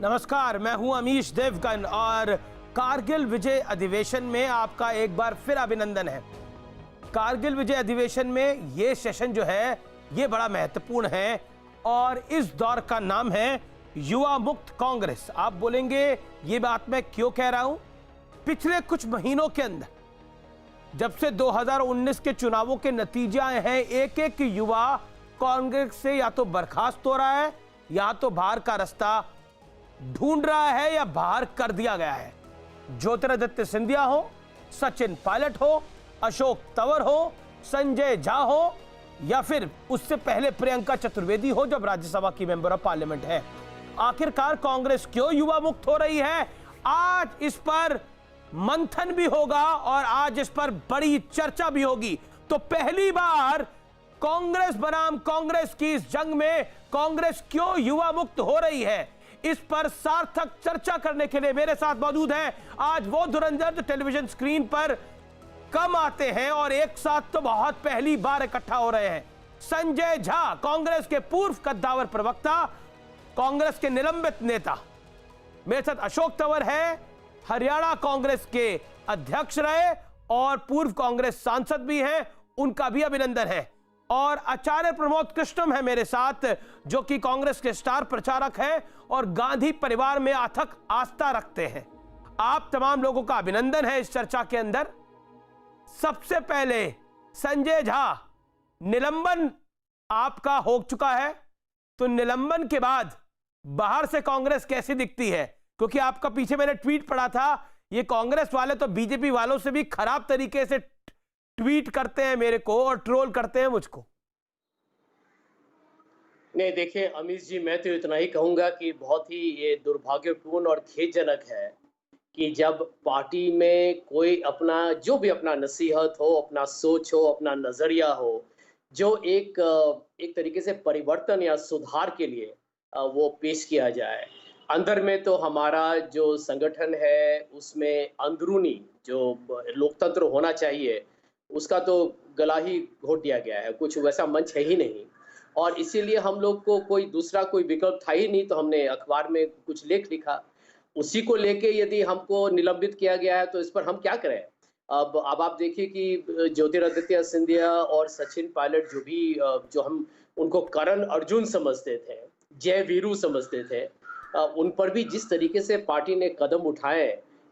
नमस्कार, मैं हूं अमीश देवगन और कारगिल विजय अधिवेशन में आपका एक बार फिर अभिनंदन है। कारगिल विजय अधिवेशन में ये सेशन जो है ये बड़ा महत्वपूर्ण है और इस दौर का नाम है युवा मुक्त कांग्रेस। आप बोलेंगे ये बात मैं क्यों कह रहा हूं? पिछले कुछ महीनों के अंदर जब से 2019 के चुनावों के नतीजे आए हैं, एक एक युवा कांग्रेस से या तो बर्खास्त हो रहा है या तो बाहर का रास्ता ढूंढ रहा है या बाहर कर दिया गया है। ज्योतिरादित्य सिंधिया हो, सचिन पायलट हो, अशोक तंवर हो, संजय झा हो या फिर उससे पहले प्रियंका चतुर्वेदी हो जब राज्यसभा की मेंबर ऑफ पार्लियामेंट है। आखिरकार कांग्रेस क्यों युवा मुक्त हो रही है? आज इस पर मंथन भी होगा और आज इस पर बड़ी चर्चा भी होगी। तो पहली बार कांग्रेस बनाम कांग्रेस की इस जंग में कांग्रेस क्यों युवा मुक्त हो रही है, इस पर सार्थक चर्चा करने के लिए मेरे साथ मौजूद हैं आज वो धुरंधर जो टेलीविजन स्क्रीन पर कम आते हैं और एक साथ तो बहुत पहली बार इकट्ठा हो रहे हैं। संजय झा, कांग्रेस के पूर्व कद्दावर प्रवक्ता, कांग्रेस के निलंबित नेता। मेरे साथ अशोक तंवर है, हरियाणा कांग्रेस के अध्यक्ष रहे और पूर्व कांग्रेस सांसद भी हैं, उनका भी अभिनंदन है। और आचार्य प्रमोद कृष्णम है मेरे साथ, जो कि कांग्रेस के स्टार प्रचारक हैं और गांधी परिवार में अथक आस्था रखते हैं। आप तमाम लोगों का अभिनंदन है इस चर्चा के अंदर। सबसे पहले संजय झा, निलंबन आपका हो चुका है, तो निलंबन के बाद बाहर से कांग्रेस कैसी दिखती है? क्योंकि आपका पीछे मैंने ट्वीट पढ़ा था, ये कांग्रेस वाले तो बीजेपी वालों से भी खराब तरीके से ट्वीट करते हैं मेरे को और ट्रोल करते हैं मुझको। नहीं, देखिए अमीश जी, मैं तो इतना ही कहूंगा कि बहुत ही ये दुर्भाग्यपूर्ण और खेदजनक है कि जब पार्टी में कोई अपना जो भी अपना नसीहत हो, अपना सोच हो, अपना नजरिया हो, जो एक तरीके से परिवर्तन या सुधार के लिए वो पेश किया जाए। अंदर में तो हमारा जो संगठन है उसमें अंदरूनी जो लोकतंत्र होना चाहिए उसका तो गला ही घोट दिया गया है, कुछ वैसा मंच है ही नहीं। और इसीलिए हम लोग को कोई दूसरा कोई विकल्प था ही नहीं, तो हमने अखबार में कुछ लेख लिखा। उसी को लेके यदि हमको निलंबित किया गया है तो इस पर हम क्या करें? अब आप देखिए कि ज्योतिरादित्य सिंधिया और सचिन पायलट जो हम उनको करण अर्जुन समझते थे, जय वीरू समझते थे, उन पर भी जिस तरीके से पार्टी ने कदम उठाए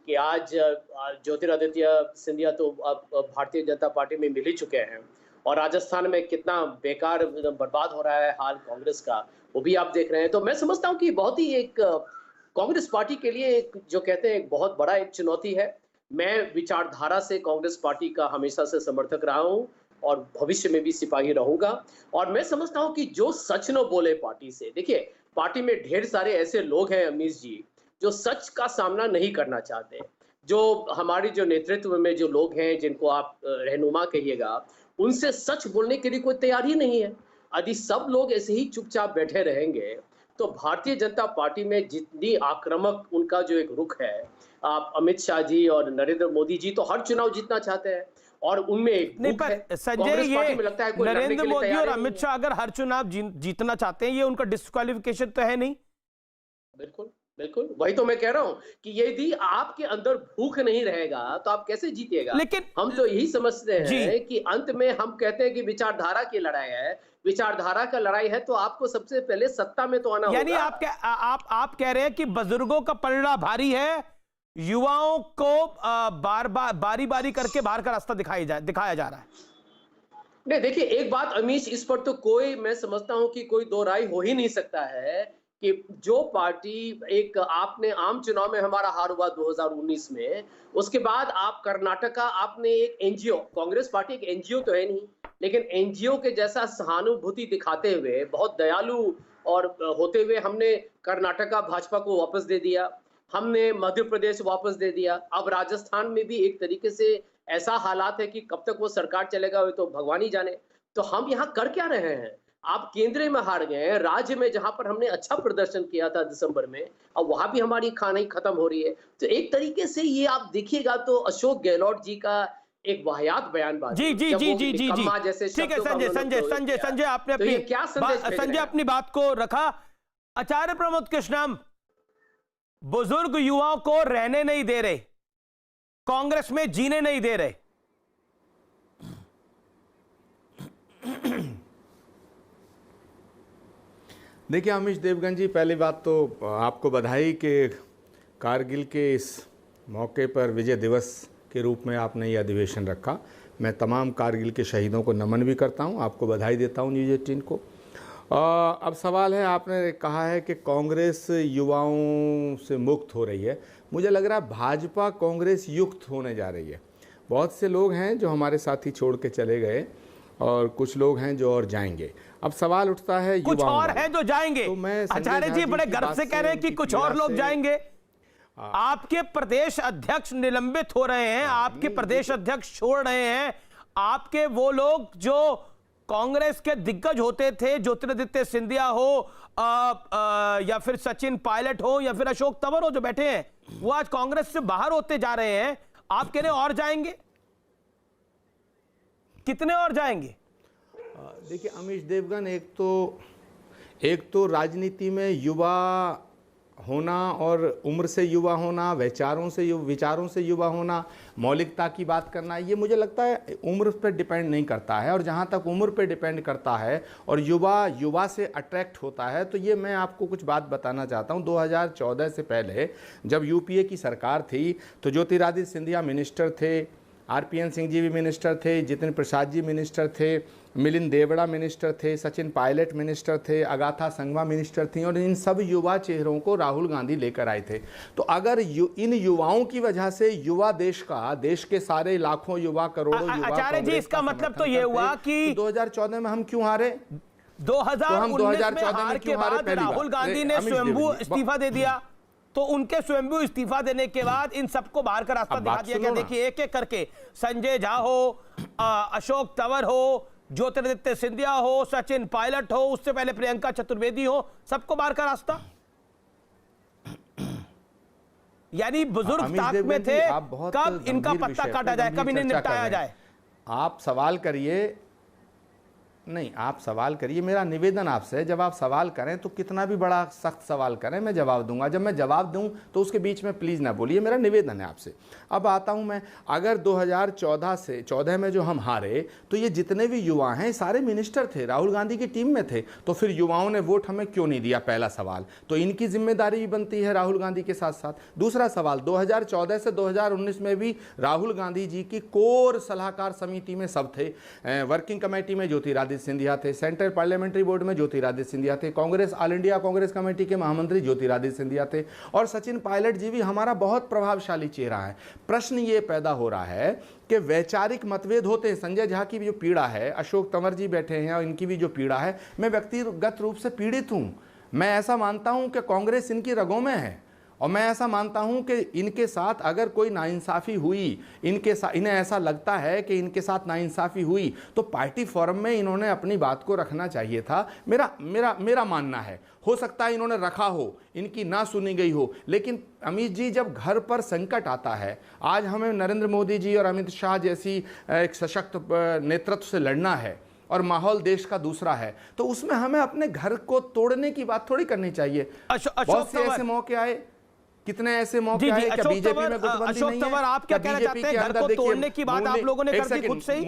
कि आज ज्योतिरादित्य सिंधिया तो अब भारतीय जनता पार्टी में मिल ही चुके हैं और राजस्थान में कितना बेकार बर्बाद हो रहा है हाल कांग्रेस का, वो भी आप देख रहे हैं। तो मैं समझता हूं कि बहुत ही एक कांग्रेस पार्टी के लिए एक जो कहते हैं एक बहुत बड़ा एक चुनौती है। मैं विचारधारा से कांग्रेस पार्टी का हमेशा से समर्थक रहा हूं और भविष्य में भी सिपाही रहूंगा। और मैं समझता हूं कि जो सच न बोले पार्टी से, देखिए पार्टी में ढेर सारे ऐसे लोग हैं अमीश जी जो सच का सामना नहीं करना चाहते। जो हमारी जो नेतृत्व में जो लोग हैं जिनको आप रहनुमा कहिएगा, उनसे सच बोलने के लिए कोई तैयार ही नहीं है। यदि सब लोग ऐसे ही चुपचाप बैठे रहेंगे तो भारतीय जनता पार्टी में जितनी आक्रामक उनका जो एक रुख है, आप अमित शाह जी और नरेंद्र मोदी जी तो हर चुनाव जीतना चाहते हैं और उनमें एक नहीं, पर संजय ये में लगता है कोई नरेंद्र मोदी और अमित शाह अगर हर चुनाव जीतना चाहते हैं, ये उनका डिस्क्वालिफिकेशन तो है नहीं? बिल्कुल बिल्कुल, वही तो मैं कह रहा हूं कि यदि आपके अंदर भूख नहीं रहेगा तो आप कैसे जीतिएगा? लेकिन हम तो यही समझते हैं कि अंत में हम कहते हैं कि विचारधारा की लड़ाई है, विचारधारा का लड़ाई है तो आपको सबसे पहले सत्ता में तो आना होगा। यानी आप कह रहे हैं कि बुजुर्गों का पलड़ा भारी है, युवाओं को बारी बारी करके बाहर का रास्ता दिखाया जा रहा है। नहीं, देखिए एक बात अमीश, इस पर तो कोई, मैं समझता हूं कि कोई दो राय हो ही नहीं सकता है कि जो पार्टी एक आपने आम चुनाव में हमारा हार हुआ 2019 में, उसके बाद आप कर्नाटका आपने एक एनजीओ, कांग्रेस पार्टी एक एनजीओ तो है नहीं, लेकिन एनजीओ के जैसा सहानुभूति दिखाते हुए, बहुत दयालु और होते हुए हमने कर्नाटका भाजपा को वापस दे दिया, हमने मध्य प्रदेश वापस दे दिया। अब राजस्थान में भी एक तरीके से ऐसा हालात है कि कब तक वो सरकार चलेगा वो तो भगवान ही जाने। तो हम यहाँ कर क्या रहे हैं? आप केंद्र में हार गए, राज्य में जहां पर हमने अच्छा प्रदर्शन किया था दिसंबर में, अब वहां भी हमारी कहानी खत्म हो रही है। तो एक तरीके से ये आप देखिएगा तो अशोक गहलोत जी का एक वाहियात बयानबाजी। जी जी जी जी जी जी जैसे ठीक है संजय आपने तो क्या संदेश संजय अपनी बात को रखा। आचार्य प्रमोद कृष्णम, बुजुर्ग युवाओं को रहने नहीं दे रहे, कांग्रेस में जीने नहीं दे रहे। देखिए अमीश देवगन जी, पहली बात तो आपको बधाई कि कारगिल के इस मौके पर विजय दिवस के रूप में आपने ये अधिवेशन रखा। मैं तमाम कारगिल के शहीदों को नमन भी करता हूं, आपको बधाई देता हूं न्यूज़ 18 को। अब सवाल है, आपने कहा है कि कांग्रेस युवाओं से मुक्त हो रही है। मुझे लग रहा है भाजपा कांग्रेस युक्त होने जा रही है। बहुत से लोग हैं जो हमारे साथी छोड़ के चले गए और कुछ लोग हैं जो और जाएंगे। अब सवाल उठता है कुछ और हैं जो जाएंगे। तो मैं आचार्य जी बड़े गर्व से कह रहे हैं कि कुछ और लोग जाएंगे। आपके प्रदेश अध्यक्ष निलंबित हो रहे हैं, आपके प्रदेश अध्यक्ष छोड़ रहे हैं। आपके वो लोग जो कांग्रेस के दिग्गज होते थे, ज्योतिरादित्य सिंधिया हो या फिर सचिन पायलट हो या फिर अशोक तंवर हो जो बैठे हैं, वो आज कांग्रेस से बाहर होते जा रहे हैं। आप कह रहे हैं और जाएंगे? कितने और जाएंगे? देखिए अमीश देवगन, एक तो राजनीति में युवा होना और उम्र से युवा होना, विचारों से युवा होना, मौलिकता की बात करना, ये मुझे लगता है उम्र पर डिपेंड नहीं करता है। और जहाँ तक उम्र पर डिपेंड करता है और युवा से अट्रैक्ट होता है, तो ये मैं आपको कुछ बात बताना चाहता हूँ। 2014 से पहले जब यूपीए की सरकार थी तो ज्योतिरादित्य सिंधिया मिनिस्टर थे, आरपीएन सिंह जी भी मिनिस्टर थे, जितेंद्र प्रसाद जी मिनिस्टर थे, मिलिंद देवड़ा मिनिस्टर थे, सचिन पायलट मिनिस्टर थे, अगाथा संगमा मिनिस्टर थी, और इन सब युवा चेहरों को राहुल गांधी लेकर आए थे। तो अगर इन युवाओं की वजह से युवा देश के सारे लाखों युवा, करोड़ों युवा, आचार्य जी इसका मतलब तो ये हुआ कि 2014 में हम क्यों हारे? 2019 में हार के बाद राहुल गांधी ने स्वयंभू इस्तीफा दे दिया। तो उनके स्वयंभू इस्तीफा देने के बाद इन सबको बाहर का रास्ता दिखा दिया गया। देखिए एक एक करके संजय झा हो, अशोक तंवर हो, ज्योतिरादित्य सिंधिया हो, सचिन पायलट हो, उससे पहले प्रियंका चतुर्वेदी हो, सबको बाहर का रास्ता। यानी बुजुर्ग ताक में थे, कब इनका पत्ता काटा जाए, कब इन्हें निपटाया जाए? आप सवाल करिए, नहीं आप सवाल करिए। मेरा निवेदन आपसे है, जब आप सवाल करें तो कितना भी बड़ा सख्त सवाल करें, मैं जवाब दूंगा। जब मैं जवाब दूं तो उसके बीच में प्लीज़ ना बोलिए, मेरा निवेदन है आपसे। अब आता हूं मैं, अगर 2014 में जो हम हारे, तो ये जितने भी युवा हैं सारे मिनिस्टर थे, राहुल गांधी की टीम में थे, तो फिर युवाओं ने वोट हमें क्यों नहीं दिया? पहला सवाल तो इनकी जिम्मेदारी भी बनती है राहुल गांधी के साथ साथ। दूसरा सवाल, 2014 से 2019 में भी राहुल गांधी जी की कोर सलाहकार समिति में सब थे। वर्किंग कमेटी में ज्योतिरादित्य सिंधिया थे, सेंट्रल पार्लियामेंट्री बोर्ड में ज्योतिरादित्य सिंधिया थे, Congress all India Congress committee के महामंत्री ज्योतिरादित्य सिंधिया थे, और सचिन पायलट जी भी हमारा बहुत प्रभावशाली चेहरा है। प्रश्न ये पैदा हो रहा है कि वैचारिक मतभेद होते हैं। संजय झा की भी जो पीड़ा है, अशोक तंवर जी बैठे हैं और इनकी भी जो पीड़ा है, मैं व्यक्तिगत रूप से पीड़ित हूं। मैं ऐसा मानता हूं कि कांग्रेस इनकी रगों में है, और मैं ऐसा मानता हूं कि इनके साथ अगर कोई नाइंसाफ़ी हुई, इन्हें ऐसा लगता है कि इनके साथ नाइंसाफ़ी हुई, तो पार्टी फोरम में इन्होंने अपनी बात को रखना चाहिए था। मेरा मानना है, हो सकता है इन्होंने रखा हो, इनकी ना सुनी गई हो। लेकिन अमित जी, जब घर पर संकट आता है, आज हमें नरेंद्र मोदी जी और अमित शाह जैसी एक सशक्त नेतृत्व से लड़ना है और माहौल देश का दूसरा है, तो उसमें हमें अपने घर को तोड़ने की बात थोड़ी करनी चाहिए। बहुत से ऐसे मौके आए, कितने ऐसे मौके आए, क्या बीजेपी में गुटबंदी अशोक नहीं तंवर, है? आप क्या कहना चाहते हैं? घर को तोड़ने की बात आप लोगों ने कर दी खुद से ही।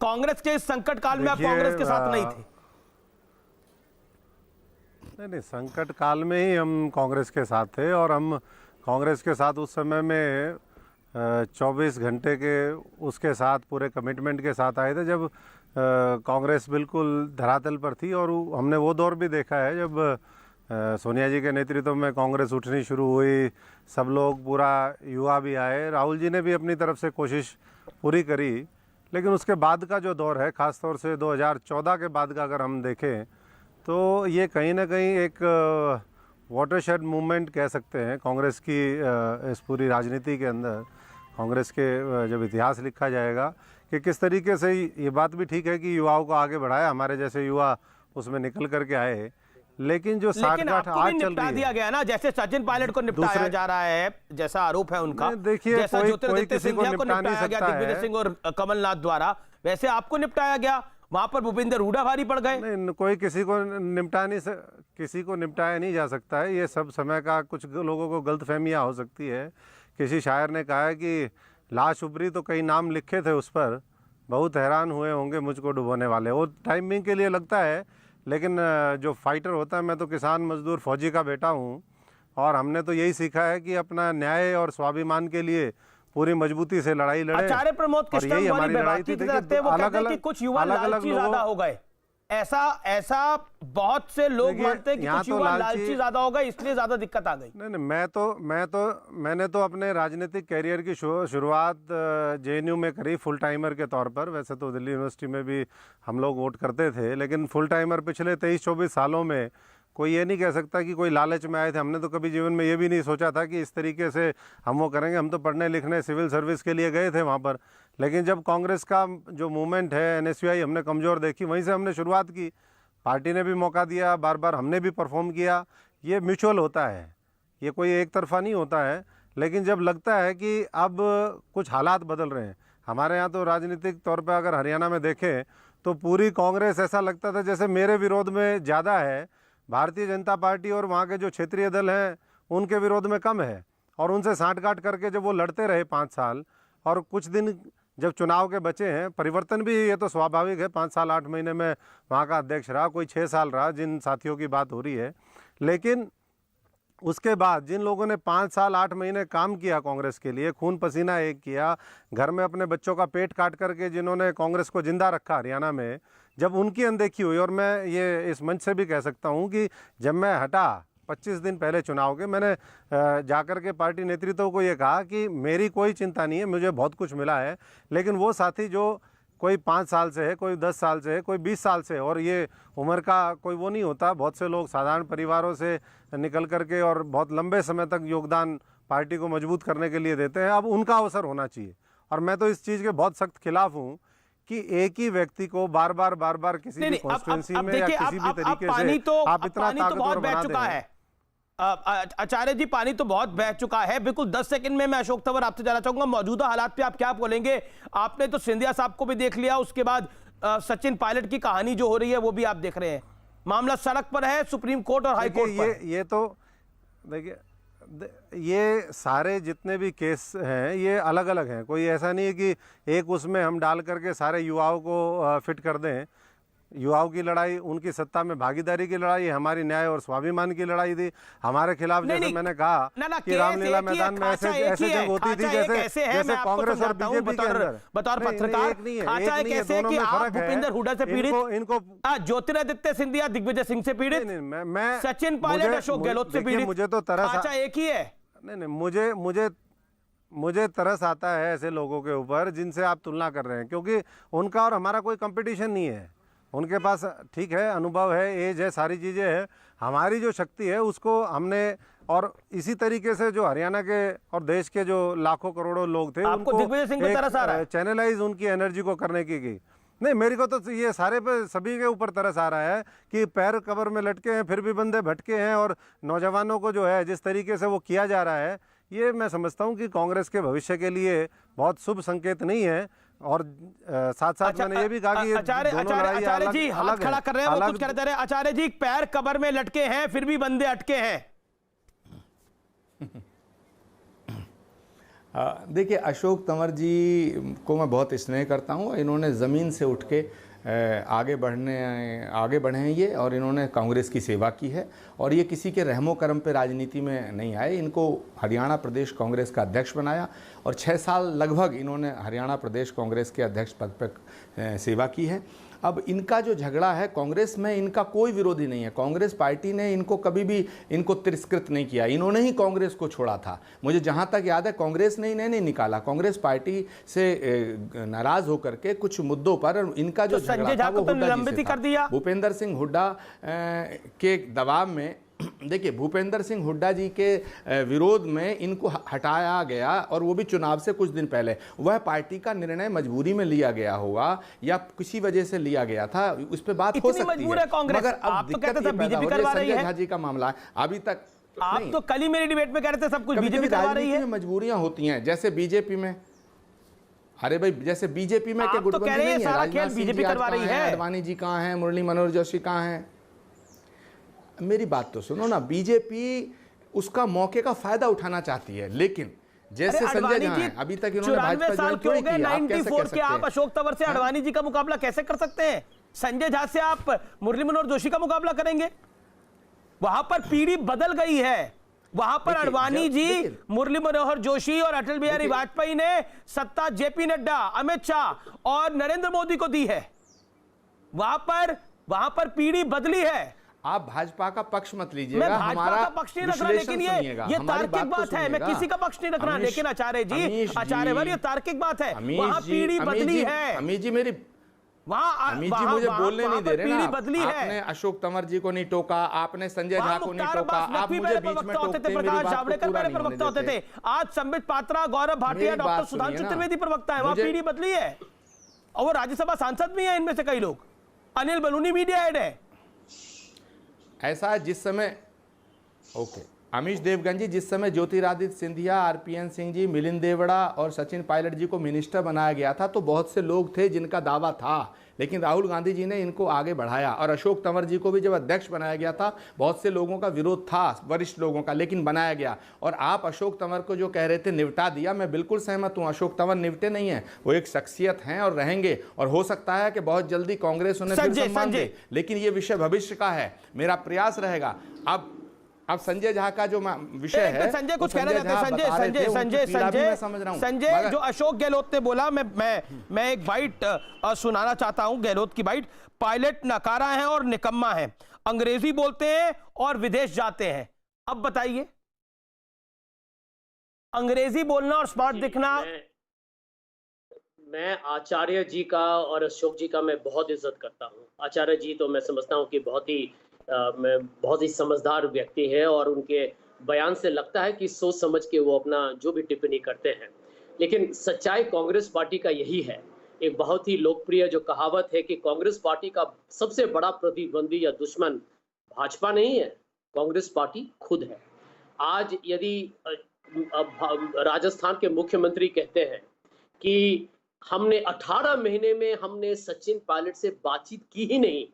कांग्रेस के इस संकट काल में आप कांग्रेस के साथ नहीं थे? नहीं, संकट काल में ही हम कांग्रेस के साथ थे, और हम कांग्रेस के साथ उस समय में 24 घंटे के उसके साथ पूरे कमिटमेंट के साथ आए थे, जब कांग्रेस बिल्कुल धरातल पर थी। और हमने वो दौर भी देखा है जब सोनिया जी के नेतृत्व में कांग्रेस उठनी शुरू हुई, सब लोग, पूरा युवा भी आए, राहुल जी ने भी अपनी तरफ से कोशिश पूरी करी। लेकिन उसके बाद का जो दौर है, ख़ास तौर से 2014 के बाद का अगर हम देखें, तो ये कहीं ना कहीं एक वाटरशेड मूवमेंट कह सकते हैं कांग्रेस की इस पूरी राजनीति के अंदर। कांग्रेस के जब इतिहास लिखा जाएगा कि किस तरीके से, ये बात भी ठीक है कि युवाओं को आगे बढ़ाया, हमारे जैसे युवा उसमें निकल करके आए, लेकिन जो साठ-गांठ आज चल रही है, दिया गया ना, जैसे सचिन पायलट को निपटाया जा रहा है, जैसा आरोप है उनका, देखिए जैसा ज्योतिरादित्य सिंधिया को निपटाया गया दिग्विजय सिंह और कमलनाथ द्वारा, वैसे आपको निपटाया गया। वहां पर भूपेंद्र हुड्डा भारी पड़ गए। नहीं, कोई किसी को निपटाया नहीं जा सकता है। ये सब समय का, कुछ लोगों को गलतफहमियां हो सकती है। किसी शायर ने कहा है कि लाश उभरी तो कई नाम लिखे थे उस पर, बहुत हैरान हुए होंगे मुझको डुबोने वाले। वो टाइमिंग के लिए लगता है, लेकिन जो फाइटर होता है, मैं तो किसान मजदूर फौजी का बेटा हूँ, और हमने तो यही सीखा है कि अपना न्याय और स्वाभिमान के लिए पूरी मजबूती से लड़ाई लड़े। आचार्य प्रमोद कृष्णन वाली बेबाकी की तरफ थे, वो कहते हैं कि कुछ युवा लालची ज्यादा हो गए। ऐसा बहुत से लोग मानते हैं कि कुछ युवा लालची ज्यादा हो गए, इसलिए ज्यादा दिक्कत आ गई। नहीं, मैंने तो अपने राजनीतिक कैरियर की शुरुआत जेएनयू में करी फुल टाइमर के तौर पर। वैसे तो दिल्ली यूनिवर्सिटी में भी हम लोग वोट करते थे, लेकिन फुल टाइमर पिछले 23-24 सालों में कोई ये नहीं कह सकता कि कोई लालच में आए थे। हमने तो कभी जीवन में ये भी नहीं सोचा था कि इस तरीके से हम वो करेंगे। हम तो पढ़ने लिखने, सिविल सर्विस के लिए गए थे वहाँ पर। लेकिन जब कांग्रेस का जो मूवमेंट है, एनएसयूआई, हमने कमज़ोर देखी, वहीं से हमने शुरुआत की। पार्टी ने भी मौका दिया, बार बार हमने भी परफॉर्म किया। ये म्यूचुअल होता है, ये कोई एक तरफा नहीं होता है। लेकिन जब लगता है कि अब कुछ हालात बदल रहे हैं, हमारे यहाँ तो राजनीतिक तौर पर अगर हरियाणा में देखें तो पूरी कांग्रेस ऐसा लगता था जैसे मेरे विरोध में ज़्यादा है, भारतीय जनता पार्टी और वहाँ के जो क्षेत्रीय दल हैं उनके विरोध में कम है। और उनसे साँठ-गाँठ करके जब वो लड़ते रहे 5 साल, और कुछ दिन जब चुनाव के बचे हैं, परिवर्तन भी ये तो स्वाभाविक है, 5 साल 8 महीने में वहाँ का अध्यक्ष रहा, कोई 6 साल रहा, जिन साथियों की बात हो रही है। लेकिन उसके बाद जिन लोगों ने 5 साल 8 महीने काम किया कांग्रेस के लिए, खून पसीना एक किया, घर में अपने बच्चों का पेट काट करके जिन्होंने कांग्रेस को जिंदा रखा हरियाणा में, जब उनकी अनदेखी हुई, और मैं ये इस मंच से भी कह सकता हूँ कि जब मैं हटा 25 दिन पहले चुनाव के, मैंने जाकर के पार्टी नेतृत्व को ये कहा कि मेरी कोई चिंता नहीं है, मुझे बहुत कुछ मिला है, लेकिन वो साथी जो कोई 5 साल से है, कोई 10 साल से है, कोई 20 साल से है, और ये उम्र का कोई वो नहीं होता। बहुत से लोग साधारण परिवारों से निकल करके और बहुत लंबे समय तक योगदान पार्टी को मजबूत करने के लिए देते हैं। अब उनका अवसर होना चाहिए। और मैं तो इस चीज़ के बहुत सख्त खिलाफ हूँ कि एक ही व्यक्ति को बार बार किसी भी कॉन्स्टिट्यूंसी में या किसी भी तरीके से आप इतना ताकतवर बना दें। आचार्य जी, पानी तो बहुत बह चुका है। बिल्कुल 10 सेकंड में मैं अशोक तंवर आपसे जानना चाहूंगा, मौजूदा हालात पे आप क्या बोलेंगे? आपने तो सिंधिया साहब को भी देख लिया, उसके बाद सचिन पायलट की कहानी जो हो रही है वो भी आप देख रहे हैं। मामला सड़क पर है, सुप्रीम कोर्ट और हाई कोर्ट पर। ये तो देखिए, ये सारे जितने भी केस हैं ये अलग अलग हैं। कोई ऐसा नहीं है कि एक उसमें हम डाल करके सारे युवाओं को फिट कर दें। युवाओं की लड़ाई, उनकी सत्ता में भागीदारी की लड़ाई, हमारी न्याय और स्वाभिमान की लड़ाई थी। हमारे खिलाफ जैसे मैंने कहा कि रामलीला मैदान में ऐसे जंग होती थी जैसे कांग्रेस और बीजेपी के अंदर। बतौर पत्रकार, दोनों में फर्क है। भूपेंद्र हुड्डा से पीड़ित, इनको ज्योतिरादित्य सिंधिया दिग्विजय सिंह से पीड़ित, मैं सचिन पायलट अशोक गहलोत से पीड़ित, मुझे तो तरस एक ही है। नहीं, मुझे तरस आता है ऐसे लोगों के ऊपर जिनसे आप तुलना कर रहे हैं, क्योंकि उनका और हमारा कोई कंपटीशन नहीं है। उनके पास ठीक है, अनुभव है, एज है, सारी चीज़ें हैं। हमारी जो शक्ति है उसको हमने, और इसी तरीके से जो हरियाणा के और देश के जो लाखों करोड़ों लोग थे उनको चैनलाइज उनकी एनर्जी को करने की नहीं, मेरे को तो ये सारे पे सभी के ऊपर तरस आ रहा है कि पैर कब्र में लटके हैं फिर भी बंदे भटके हैं, और नौजवानों को जो है जिस तरीके से वो किया जा रहा है, ये मैं समझता हूँ कि कांग्रेस के भविष्य के लिए बहुत शुभ संकेत नहीं है। और साथ साथ मैंने ये भी कहा कि आचार्य जी हाथ खड़ा कर रहे हैं, वो कुछ कह रहे हैं। आचार्य जी, पैर कब्र में लटके हैं फिर भी बंदे अटके हैं। देखिए, अशोक तंवर जी को मैं बहुत स्नेह करता हूँ। इन्होंने ज़मीन से उठ के आगे बढ़े हैं ये, और इन्होंने कांग्रेस की सेवा की है, और ये किसी के रहमो करम पे राजनीति में नहीं आए। इनको हरियाणा प्रदेश कांग्रेस का अध्यक्ष बनाया, और 6 साल लगभग इन्होंने हरियाणा प्रदेश कांग्रेस के अध्यक्ष पद पर सेवा की है। अब इनका जो झगड़ा है, कांग्रेस में इनका कोई विरोधी नहीं है। कांग्रेस पार्टी ने इनको कभी भी इनको तिरस्कृत नहीं किया, इन्होंने ही कांग्रेस को छोड़ा था। मुझे जहां तक याद है, कांग्रेस ने इन्हें नहीं निकाला। कांग्रेस पार्टी से नाराज होकर के कुछ मुद्दों पर इनका जो झगड़ा था वो निलंबित कर दिया। भूपेंद्र सिंह हुड्डा के दबाव में, देखिए, भूपेंद्र सिंह हुड्डा जी के विरोध में इनको हटाया गया, और वो भी चुनाव से कुछ दिन पहले। वह पार्टी का निर्णय मजबूरी में लिया गया होगा या किसी वजह से लिया गया था, उस पर बात हो सकती है। मगर अब दिक्कत ये पैदा हो रही है, संजय झा जी का मामला है। अभी तक आप तो कल ही मेरी डिबेट में कह रहे थे सब कुछ बीजेपी करवा रही है। मजबूरियां होती हैं, जैसे बीजेपी में अरे भाई जैसे बीजेपी में आप क्या तो कह गुटबंदी रहे हैं नहीं है? सारा राजनाथ खेल सिंह बीजेपी जी आज करवा रही कहाँ हैं? है। अडवाणी जी कहाँ हैं? मुरली मनोहर जोशी कहाँ हैं? मेरी बात तो सुनो ना, बीजेपी उसका मौके का फायदा उठाना चाहती है, लेकिन जैसे अरे संजय अडवाणी झा जी हैं, अभी तक इन्होंने 94 भाजपा साल ज्वाइन के हो क्यों गए, नहीं किया? आप कैसे 94 कह के सकते आप हैं? अशोक तंवर से अडवाणी जी का मुकाबला कैसे कर सकते हैं? संजय झा से आप मुरली मनोहर जोशी का मुकाबला करेंगे? वहां पर पीढ़ी बदल गई है। वहां पर देखिए, अडवाणी जी, देखिए, मुरली मनोहर जोशी और अटल बिहारी वाजपेयी ने सत्ता जेपी नड्डा, अमित शाह और नरेंद्र मोदी को दी है। वहां पर पीढ़ी बदली है। आप भाजपा का पक्ष मत मैं लीजिएगा, भाजपा हमारा का पक्ष नहीं रख रहा, विश्लेषण लेकिन सुनिएगा, ये हमारी तार्किक बात तो बात है। मैं सुनिएगा। किसी का पक्ष नहीं रख रहा, अमीश- लेकिन आचार्य जी, अमीश आचार्यवर, ये तार्किक बात है। वहां पीढ़ी बदली है। अमीश जी मेरी वहां अमीश जी मुझे बोलने नहीं दे रहे पीढ़ी ना। बदली है। आपने अशोक तंवर जी को नहीं टोका, आपने संजय झा वहां को नहीं मुख्तार टोका, अब्बास आप नकवी मुझे मेरे बीच में प्रवक्ता होते टोकते थे, हैं, मेरी प्रकाश बात को जावड़ेकर पूरा मेरे नहीं होने प्रवक्ता होते देते। थे। आज संबित पात्रा, गौरव भाटिया, मेरी डॉक्टर बात सुधांशु सुनिए ना। चतुर्वेदी प्रवक्ता है। वहां मुझे- पीढ़ी बदली है और वो राज्यसभा सांसद भी है इनमें से कई लोग। अनिल बलूनी मीडिया हेड है। ऐसा है जिस समय ओके अमीश देवगन जी, जिस समय ज्योतिरादित्य सिंधिया, आरपीएन सिंह जी, मिलिंद देवड़ा और सचिन पायलट जी को मिनिस्टर बनाया गया था, तो बहुत से लोग थे जिनका दावा था, लेकिन राहुल गांधी जी ने इनको आगे बढ़ाया। और अशोक तंवर जी को भी जब अध्यक्ष बनाया गया था, बहुत से लोगों का विरोध था, वरिष्ठ लोगों का, लेकिन बनाया गया। और आप अशोक तंवर को जो कह रहे थे निपटा दिया, मैं बिल्कुल सहमत हूं। अशोक तंवर निपटे नहीं है, वो एक शख्सियत हैं और रहेंगे, और हो सकता है कि बहुत जल्दी कांग्रेस उन्हें फिर सम्मान दे, लेकिन ये विषय भविष्य का है। मेरा प्रयास रहेगा। अब संजय झा का जो विषय है, संजय कुछ तो कहना चाहते हैं। संजय जो अशोक गहलोत ने बोला, मैं एक बाइट सुनाना चाहता हूं, गहलोत की बाइट। पायलट नकारा है और निकम्मा है, अंग्रेजी बोलते हैं और विदेश जाते हैं। अब बताइए, अंग्रेजी बोलना और स्मार्ट दिखना। मैं आचार्य जी का और अशोक जी का मैं बहुत इज्जत करता हूँ। आचार्य जी तो मैं समझता हूँ कि बहुत ही समझदार व्यक्ति है, और उनके बयान से लगता है कि सोच समझ के वो अपना जो भी टिप्पणी करते हैं। लेकिन सच्चाई कांग्रेस पार्टी का यही है। एक बहुत ही लोकप्रिय जो कहावत है कि कांग्रेस पार्टी का सबसे बड़ा प्रतिद्वंदी या दुश्मन भाजपा नहीं है, कांग्रेस पार्टी खुद है। आज यदि राजस्थान के मुख्यमंत्री कहते हैं कि हमने 18 महीने में हमने सचिन पायलट से बातचीत की ही नहीं,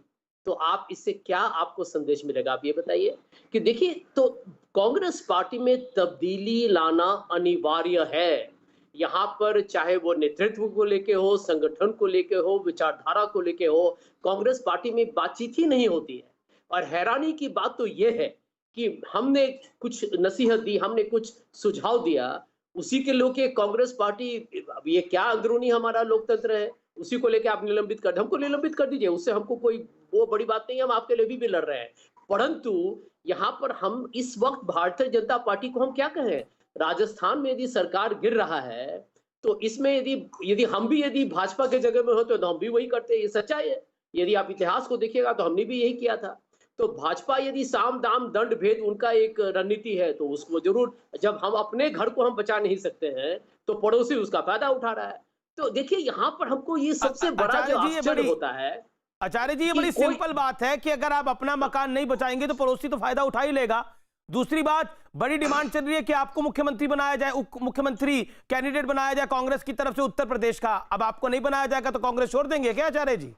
तो आप इससे क्या आपको संदेश मिलेगा? आप ये बताइए कि देखिए, तो कांग्रेस पार्टी में तब्दीली लाना अनिवार्य है। यहाँ पर चाहे वो नेतृत्व को लेके हो, संगठन को लेके हो, विचारधारा को लेके हो, कांग्रेस पार्टी में बातचीत ही नहीं होती है। और हैरानी की बात तो ये है कि हमने कुछ नसीहत दी, हमने कुछ सुझाव दिया, उसी के लोग कांग्रेस पार्टी, ये क्या अंदरूनी हमारा लोकतंत्र है, उसी को लेके आप निलंबित कर, हमको निलंबित कर दीजिए, उससे हमको कोई वो बड़ी बात नहीं है, हम आपके लिए भी लड़ रहे हैं। परंतु यहाँ पर हम इस वक्त भारतीय जनता पार्टी को हम क्या कहें? राजस्थान में यदि सरकार गिर रहा है, तो इसमें यदि हम भी यदि भाजपा के जगह में हो तो हम भी वही करते हैं। ये सच्चाई है। यदि आप इतिहास को देखिएगा तो हमने भी यही किया था। तो भाजपा यदि साम दाम दंड भेद उनका एक रणनीति है, तो उसको जरूर, जब हम अपने घर को हम बचा नहीं सकते हैं तो पड़ोसी उसका फायदा उठा रहा है। तो देखिए, यहाँ पर हमको ये सबसे बड़ा जो आश्चर्य होता है। आचार्य जी, ये बड़ी सिंपल बात है कि अगर आप अपना मकान नहीं बचाएंगे तो पड़ोसी तो फायदा उठा ही लेगा। दूसरी बात, बड़ी डिमांड चल रही है कि आपको मुख्यमंत्री बनाया जाए, मुख्यमंत्री कैंडिडेट बनाया जाए कांग्रेस की तरफ से उत्तर प्रदेश का। अब आपको नहीं बनाया जाएगा तो कांग्रेस छोड़ देंगे क्या आचार्य जी?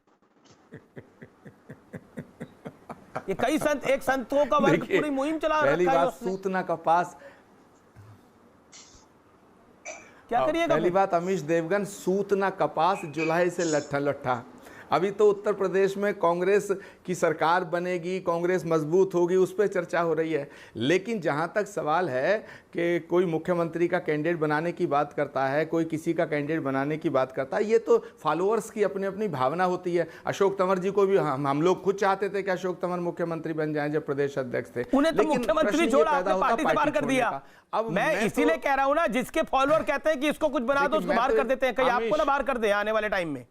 ये कई संत, एक संतों का वर्ग पूरी मुहिम चला रखा है। पहली बात, सूतना कपास, क्या करिएगा? पहली बात अमीश देवगन, सूतना कपास जुलाई से लट्ठा लट्ठा। अभी तो उत्तर प्रदेश में कांग्रेस की सरकार बनेगी, कांग्रेस मजबूत होगी, उस पर चर्चा हो रही है। लेकिन जहाँ तक सवाल है कि कोई मुख्यमंत्री का कैंडिडेट बनाने की बात करता है, कोई किसी का कैंडिडेट बनाने की बात करता है, ये तो फॉलोअर्स की अपनी अपनी भावना होती है। अशोक तंवर जी को भी हम लोग खुद चाहते थे कि अशोक तंवर मुख्यमंत्री बन जाएं जब प्रदेश अध्यक्ष थे, उन्हें तो मुख्यमंत्री छोड़ा, आपने पार्टी से बाहर कर दिया। अब मैं इसीलिए कह रहा हूं ना, जिसके फॉलोअर कहते हैं कि इसको कुछ बना दो, उसको बाहर कर देते हैं। कहीं आपको ना बाहर कर दे आने वाले टाइम में।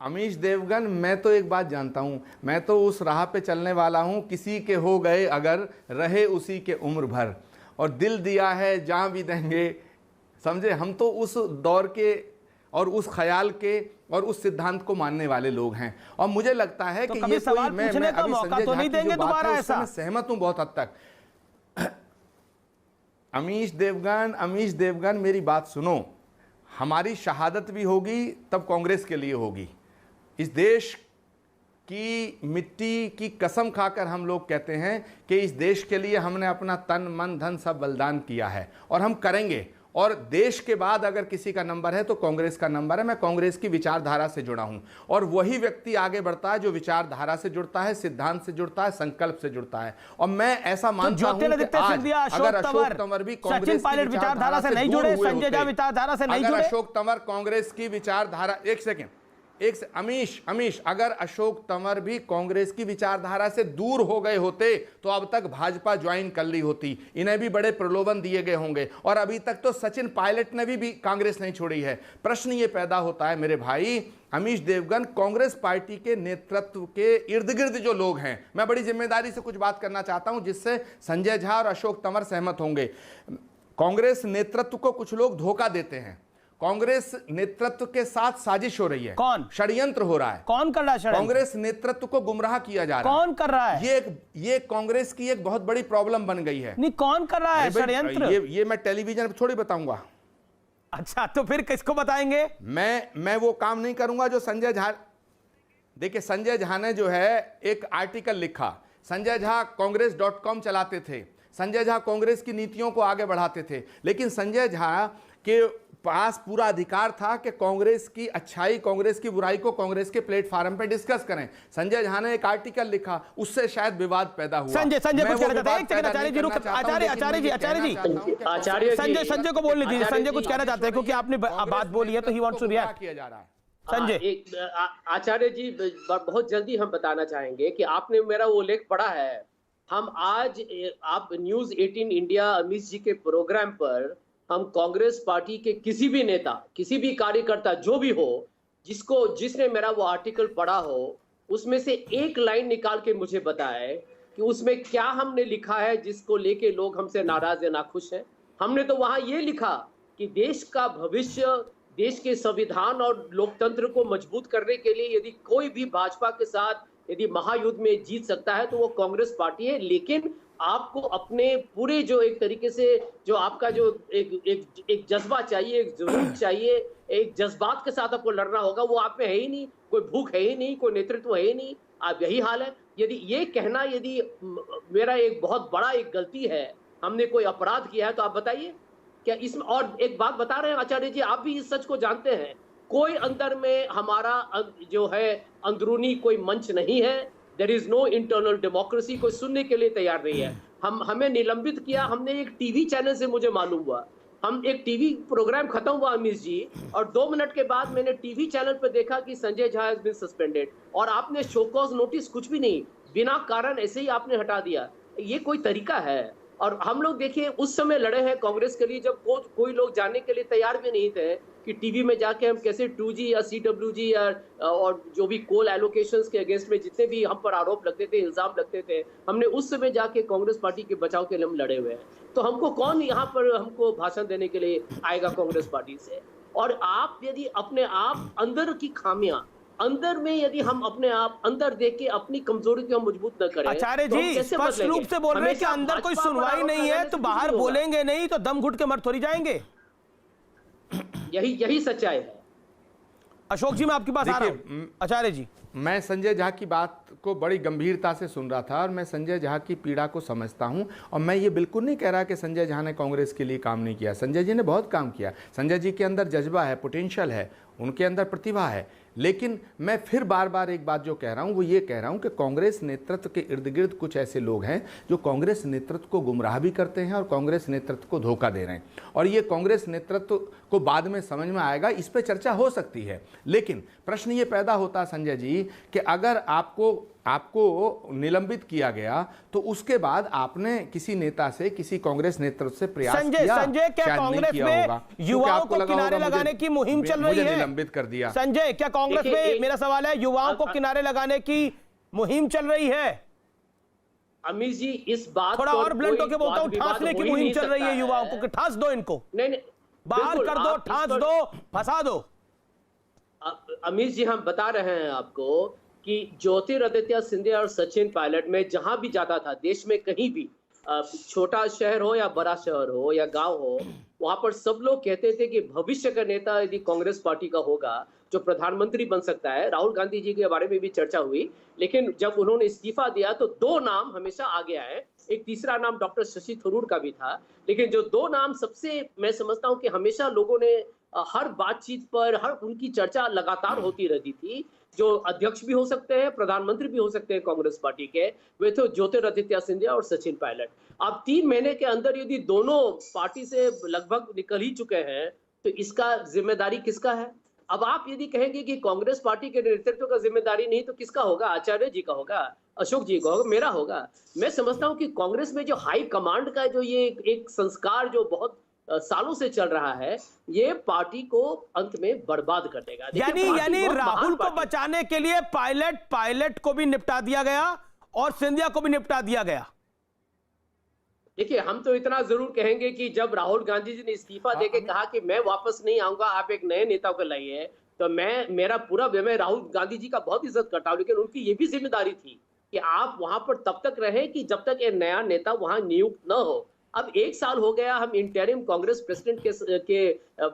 अमीश देवगन, मैं तो एक बात जानता हूं, मैं तो उस राह पे चलने वाला हूं, किसी के हो गए अगर रहे उसी के उम्र भर, और दिल दिया है जहां भी देंगे, समझे? हम तो उस दौर के और उस ख्याल के और उस सिद्धांत को मानने वाले लोग हैं। और मुझे लगता है कि ये सवाल पूछने का मौका तो नहीं देंगे दोबारा ऐसा? मैं सहमत हूं बहुत हद तक। अमीश देवगन मेरी बात सुनो, हमारी शहादत भी होगी तब कांग्रेस के लिए होगी। इस देश की मिट्टी की कसम खाकर हम लोग कहते हैं कि इस देश के लिए हमने अपना तन मन धन सब बलिदान किया है और हम करेंगे। और देश के बाद अगर किसी का नंबर है तो कांग्रेस का नंबर है। मैं कांग्रेस की विचारधारा से जुड़ा हूं और वही व्यक्ति आगे बढ़ता है जो विचारधारा से जुड़ता है, सिद्धांत से जुड़ता है, संकल्प से जुड़ता है। और मैं ऐसा मानता हूं कि आज अगर अशोक तंवर भी कांग्रेस की विचारधारा से नहीं जुड़े, संजय झा विचारधारा से नहीं जुड़े, अशोक तंवर कांग्रेस की विचारधारा, एक सेकेंड अमीश, अगर अशोक तंवर भी कांग्रेस की विचारधारा से दूर हो गए होते तो अब तक भाजपा ज्वाइन कर ली होती। इन्हें भी बड़े प्रलोभन दिए गए होंगे और अभी तक तो सचिन पायलट ने भी कांग्रेस नहीं छोड़ी है। प्रश्न ये पैदा होता है मेरे भाई अमीश देवगन, कांग्रेस पार्टी के नेतृत्व के इर्द गिर्द जो लोग हैं, मैं बड़ी जिम्मेदारी से कुछ बात करना चाहता हूं जिससे संजय झा और अशोक तंवर सहमत होंगे। कांग्रेस नेतृत्व को कुछ लोग धोखा देते हैं। कांग्रेस नेतृत्व के साथ साजिश हो रही है। कौन? षड्यंत्र हो रहा है। कौन कर रहा है षड्यंत्र? कांग्रेस नेतृत्व को गुमराह किया जा रहा है। कौन कर रहा है? ये कांग्रेस की एक बहुत बड़ी प्रॉब्लम बन गई है। नहीं, कौन कर रहा है षड्यंत्र? ये मैं टेलीविजन पर थोड़ी बताऊंगा। अच्छा, तो फिर किसको बताएंगे? मैं वो काम नहीं करूंगा जो संजय झा। देखिए, संजय झा ने जो है एक आर्टिकल लिखा। संजय झा कांग्रेस.com चलाते थे। संजय झा कांग्रेस की नीतियों को आगे बढ़ाते थे, लेकिन संजय झा के पास पूरा अधिकार था कि कांग्रेस की अच्छाई, कांग्रेस की बुराई को कांग्रेस के प्लेटफॉर्म पे डिस्कस करें। संजय झा ने एक आर्टिकल लिखा, उससे शायद विवाद पैदा हुआ। संजय कुछ कहना चाहते हैं? एक सेकंड आचार्य जी, संजय को बोलने दीजिए। संजय कुछ कहना चाहते हैं क्योंकि आपने बात बोली है तो ही वांट्स टू रिएक्ट किया जा रहा है। संजय, आचार्य जी, बहुत जल्दी हम बताना चाहेंगे कि आपने मेरा वो लेख पढ़ा है। हम आज आप न्यूज 18 इंडिया अमीश जी के प्रोग्राम पर हम कांग्रेस पार्टी के किसी भी नेता, किसी भी कार्यकर्ता जो भी हो, जिसने मेरा वो आर्टिकल पढ़ा हो, उसमें से एक लाइन निकाल के मुझे बताए कि उसमें क्या हमने लिखा है जिसको लेके लोग हमसे नाराज या नाखुश हैं। हमने तो वहां ये लिखा कि देश का भविष्य, देश के संविधान और लोकतंत्र को मजबूत करने के लिए यदि कोई भी भाजपा के साथ यदि महायुद्ध में जीत सकता है तो वो कांग्रेस पार्टी है। लेकिन आपको अपने पूरे जो एक तरीके से जो आपका जो एक जज्बा चाहिए, एक जुनून चाहिए, एक जज्बात के साथ आपको लड़ना होगा, वो आप में है ही नहीं। कोई भूख है ही नहीं, कोई नेतृत्व है ही नहीं। आप यही हाल है। यदि ये कहना यदि मेरा एक बहुत बड़ा एक गलती है, हमने कोई अपराध किया है, तो आप बताइए क्या इसमें। और एक बात बता रहे हैं आचार्य जी, आप भी इस सच को जानते हैं, कोई अंदर में हमारा जो है अंदरूनी कोई मंच नहीं है। There is no internal democracy. कोई सुनने के लिए तैयार नहीं है। हमें निलंबित किया हमने एक टीवी चैनल से, मुझे मालूम हुआ। हम एक टीवी प्रोग्राम खत्म हुआ अमीश जी, और 2 मिनट के बाद मैंने टीवी चैनल पर देखा कि Sanjay Jha has been suspended, और आपने शो कॉज नोटिस कुछ भी नहीं, बिना कारण ऐसे ही आपने हटा दिया। ये कोई तरीका है? और हम लोग देखिए उस समय लड़े हैं कांग्रेस के लिए जब कोई लोग जाने के लिए तैयार भी नहीं थे कि टीवी में जाके हम कैसे 2G या CWG या और जो भी कोल एलोकेशंस के अगेंस्ट में जितने भी हम पर आरोप लगते थे, इल्जाम लगते थे, हमने उस समय जाके कांग्रेस पार्टी के बचाव के लिए हम लड़े हुए हैं। तो हमको कौन यहाँ पर हमको भाषण देने के लिए आएगा कांग्रेस पार्टी से? और आप यदि अपने आप अंदर की खामियां अंदर में यदि हम अपने आप अंदर देख के अपनी कमजोरी को हम मजबूत न करें। आचार्य जी स्पष्ट रूप से बोल रहे हैं कि अंदर कोई सुनवाई नहीं है तो बाहर बोलेंगे नहीं तो दम घुट के मर थोड़ी जाएंगे। यही सच्चाई है। अशोक जी मैं आपकी बात आ रहा हूं। आचार्य जी, मैं संजय झा की बात को बड़ी गंभीरता से सुन रहा था और मैं संजय झा की पीड़ा को समझता हूं, और मैं ये बिल्कुल नहीं कह रहा कि संजय झा ने कांग्रेस के लिए काम नहीं किया। संजय जी ने बहुत काम किया। संजय जी के अंदर जज्बा है, पोटेंशियल है, उनके अंदर प्रतिभा है। लेकिन मैं फिर बार बार एक बात जो कह रहा हूं वो ये कह रहा हूं कि कांग्रेस नेतृत्व के इर्द गिर्द कुछ ऐसे लोग हैं जो कांग्रेस नेतृत्व को गुमराह भी करते हैं और कांग्रेस नेतृत्व को धोखा दे रहे हैं, और ये कांग्रेस नेतृत्व को बाद में समझ में आएगा, इस पर चर्चा हो सकती है। लेकिन प्रश्न ये पैदा होता है संजय जी कि अगर आपको निलंबित किया गया तो उसके बाद आपने किसी नेता से, किसी कांग्रेस नेतृत्व से प्रयास किया? संजय क्या कांग्रेस में युवाओं को किनारे लगाने की मुहिम चल रही है? निलंबित कर दिया। संजय क्या कांग्रेस में, मेरा सवाल है, युवाओं को किनारे लगाने की मुहिम चल रही है? अमीश जी इस बात थोड़ा और ब्लंट होकर बोलता हूं, ठासने की मुहिम चल रही है युवाओं को कि ठास दो इनको, नहीं बाहर कर दो, ठास दो, फंसा दो। अमीश जी हम बता रहे हैं आपको कि ज्योतिरादित्य सिंधिया और सचिन पायलट में जहां भी जाता था देश में कहीं भी, छोटा शहर हो या बड़ा शहर हो या गांव हो, वहां पर सब लोग कहते थे कि भविष्य का नेता यदि कांग्रेस पार्टी का होगा जो प्रधानमंत्री बन सकता है। राहुल गांधी जी के बारे में भी चर्चा हुई, लेकिन जब उन्होंने इस्तीफा दिया तो दो नाम हमेशा आगे आए। एक तीसरा नाम डॉक्टर शशि थरूर का भी था, लेकिन जो दो नाम सबसे मैं समझता हूं कि हमेशा लोगों ने हर बातचीत पर हर उनकी चर्चा लगातार होती रहती थी, जो अध्यक्ष भी हो सकते हैं, प्रधानमंत्री भी हो सकते हैं कांग्रेस पार्टी के, वे तो ज्योतिरादित्य सिंधिया और सचिन पायलट। अब 3 महीने के अंदर यदि दोनों पार्टी से लगभग निकल ही चुके हैं तो इसका जिम्मेदारी किसका है? अब आप यदि कहेंगे कि कांग्रेस पार्टी के नेतृत्व का जिम्मेदारी नहीं तो किसका होगा? आचार्य जी का होगा, अशोक जी का होगा, मेरा होगा। मैं समझता हूं कि कांग्रेस में जो हाई कमांड का जो ये एक संस्कार जो बहुत सालों से चल रहा है, ये पार्टी को अंत में बर्बाद कर देगा। यानी राहुल को बचाने के लिए पायलट को भी निपटा दिया गया और सिंधिया को भी निपटा दिया गया। देखिए, हम तो इतना जरूर कहेंगे कि जब राहुल गांधी जी ने इस्तीफा देके कहा कि मैं वापस नहीं आऊंगा, आप एक नए नेता को लाइए, तो मैं राहुल गांधी जी का बहुत इज्जत करता हूं, लेकिन उनकी ये भी जिम्मेदारी थी कि आप वहां पर तब तक रहे कि जब तक एक नया नेता वहां नियुक्त न हो। अब 1 साल हो गया, हम इंटरिम कांग्रेस प्रेसिडेंट के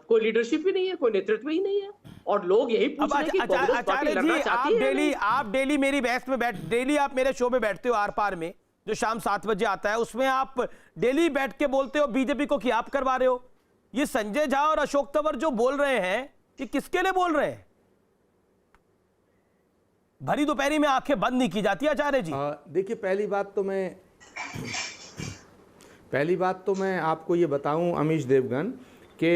कोई लीडरशिप ही नहीं है, कोई नेतृत्व ही नहीं है, और लोग यही पूछ रहे हैं कि कांग्रेस पार्टी लड़ना चाहती है। आप डेली मेरी बहस में डेली आप मेरे शो में बैठते हो, आर पार में, जो शाम 7 बजे आता है, उसमें आप डेली बैठ के बोलते हो बीजेपी को कि आप करवा रहे हो। ये संजय झा और अशोक तंवर जो बोल रहे हैं, ये किसके लिए बोल रहे हैं? भरी दोपहरी में आंखें बंद नहीं की जाती आचार्य जी। देखिए, पहली बात तो मैं आपको ये बताऊं अमीश देवगन कि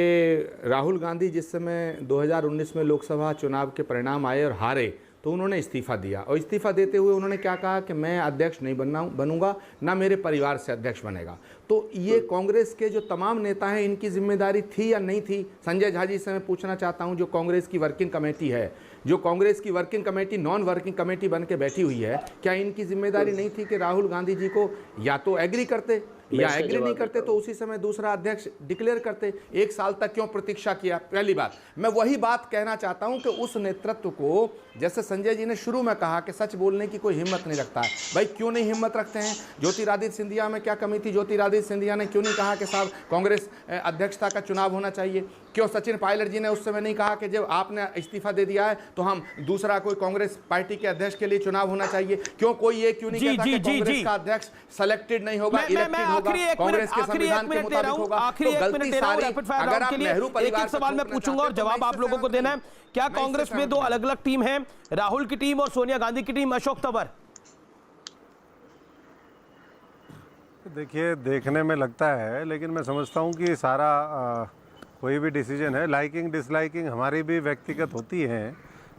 राहुल गांधी जिस समय 2019 में लोकसभा चुनाव के परिणाम आए और हारे, तो उन्होंने इस्तीफा दिया, और इस्तीफा देते हुए उन्होंने क्या कहा कि मैं अध्यक्ष नहीं बनूंगा, ना मेरे परिवार से अध्यक्ष बनेगा। तो ये कांग्रेस के जो तमाम नेता हैं, इनकी जिम्मेदारी थी या नहीं थी? संजय झा जी से मैं पूछना चाहता हूं, जो कांग्रेस की वर्किंग कमेटी है, जो कांग्रेस की working committee non working committee बन के बैठी हुई है, क्या इनकी जिम्मेदारी नहीं थी कि राहुल गांधी जी को या तो एग्री करते या एग्री नहीं करते तो उसी समय दूसरा अध्यक्ष डिक्लेयर करते? 1 साल तक क्यों प्रतीक्षा किया? पहली बात। मैं वही बात कहना चाहता हूं कि उस नेतृत्व को, जैसे संजय जी ने शुरू में कहा कि सच बोलने की कोई हिम्मत नहीं रखता है, भाई क्यों नहीं हिम्मत रखते हैं? ज्योतिरादित्य सिंधिया में क्या कमी थी? ज्योतिरादित्य सिंधिया ने क्यों नहीं कहा कि साहब कांग्रेस अध्यक्षता का चुनाव होना चाहिए? क्यों सचिन पायलट जी ने उस समय नहीं कहा कि जब आपने इस्तीफा दे दिया है तो हम दूसरा कोई कांग्रेस पार्टी के अध्यक्ष के लिए चुनाव होना चाहिए? क्यों कोई ये क्यों नहीं कहता कि कांग्रेस का अध्यक्ष सेलेक्टेड नहीं होगा, इलेक्टेड होगा, कांग्रेस के संविधान के मुताबिक होगा? तो गलती सारी, अगर आप नेहरू परिवार, एक सवाल मैं पूछूंगा और जवाब आप लोगों को देना है। क्या कांग्रेस में 2 अलग अलग टीम है, राहुल की टीम और सोनिया गांधी की टीम? अशोक तंवर। देखिए, देखने में लगता है, लेकिन मैं समझता हूं कि सारा कोई भी डिसीजन है, लाइकिंग डिसलाइकिंग हमारी भी व्यक्तिगत होती है,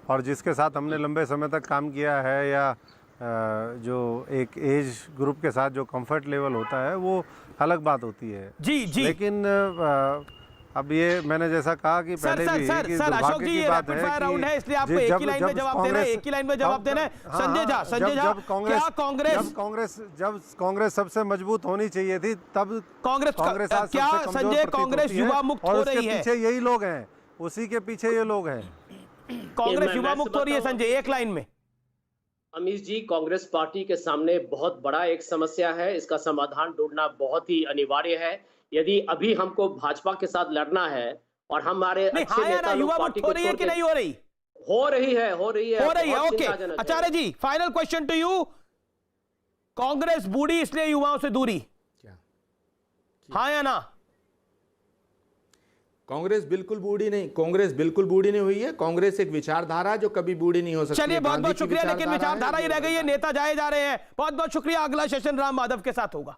और जिसके साथ हमने लंबे समय तक काम किया है या जो एक एज ग्रुप के साथ जो कंफर्ट लेवल होता है, वो अलग बात होती है। जी। लेकिन अब ये मैंने जैसा कहा कि पहले भी कि अशोक जी, ये रैपिड फायर राउंड है, इसलिए आपको एक ही लाइन में जवाब देना है, एक ही लाइन में जवाब देना है। संजय झा, जब कांग्रेस सबसे मजबूत होनी चाहिए थी, तब कांग्रेस क्या संजय कांग्रेस युवा मुक्त हो रही है? पीछे यही लोग हैं, उसी के पीछे ये लोग हैं। कांग्रेस युवा मुक्त हो रही है संजय, एक लाइन में। अमीश जी, कांग्रेस पार्टी के सामने बहुत बड़ा एक समस्या है, इसका समाधान ढूंढना बहुत ही अनिवार्य है। यदि अभी हमको भाजपा के साथ लड़ना है और हमारे अच्छे नेता लोग पार्टी को छोड़ के, कि नहीं हो रही? हो रही है। Okay Acharya ji, final question to you, Congress बूढ़ी इसलिए युवाओं से दूरी, हाँ या ना? कांग्रेस बिल्कुल बूढ़ी नहीं हुई है। कांग्रेस एक विचारधारा जो कभी बूढ़ी नहीं हो सकती। चलिए, बहुत बहुत शुक्रिया, लेकिन विचारधारा ही रह गई है, नेता जाए जा रहे हैं। बहुत बहुत शुक्रिया। अगला सेशन राम माधव के साथ होगा।